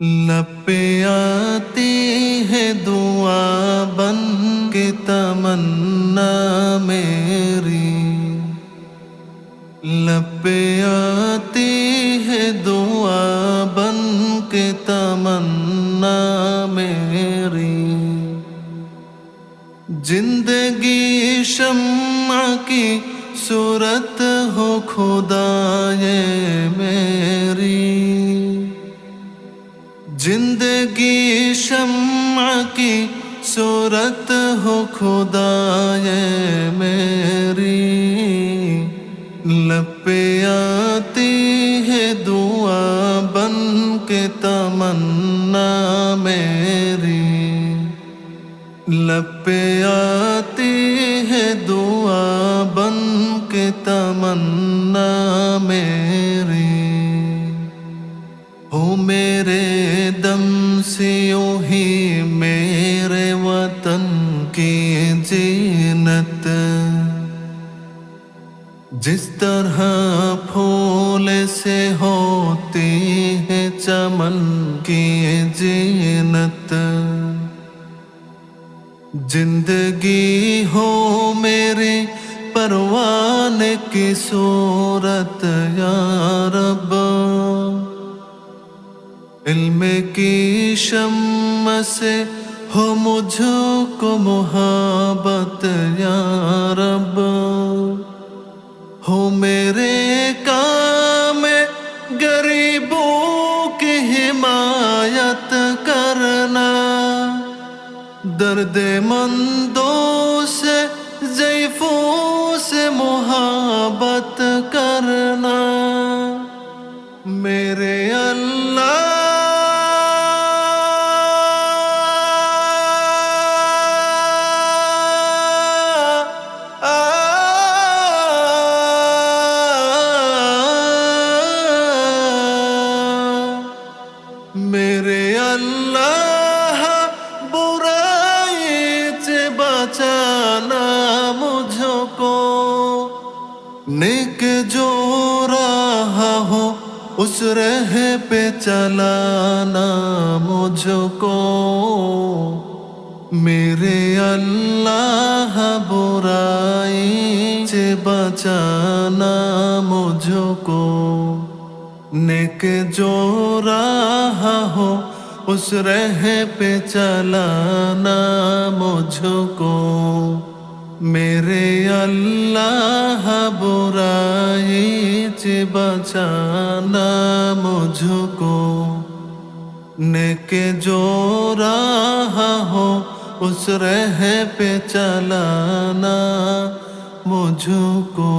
लब पे आती है दुआ बन के तमन्ना मेरी, लब पे आती है दुआ बन के तमन्ना मेरी। जिंदगी शम्मा की सूरत हो खुदाए मेरी, जिंदगी शम्मा की सूरत हो खुदाए मेरी। लब पे आती है दुआ बन के तमन्ना मेरी, लब पे आती है दुआ बन के तमन्ना मेरी। हो मेरे दम से यूं ही मेरे वतन की जीनत, जिस तरह फूल से होती है चमन की जीनत। जिंदगी हो मेरे परवाने की सूरत या रब, इल्म की शम्म से हो मुझको मुहब्बत या रब। हो मेरे काम गरीबों की हिमायत करना, दर्द मंदों से ज़ईफ़ों से मुहब्बत करना। मेरे अल्लाह मेरे अल्लाह बुराई से बचाना मुझको, नेक जो राह हो उस राह पे चलाना मुझको। मेरे अल्लाह बुराई से बचाना मुझको, नेक जो राह हो उस राह पे चलाना मुझको। मेरे अल्लाह बुराई से बचाना मुझको, नेक जो राह हो उस राह पे चलाना मुझको।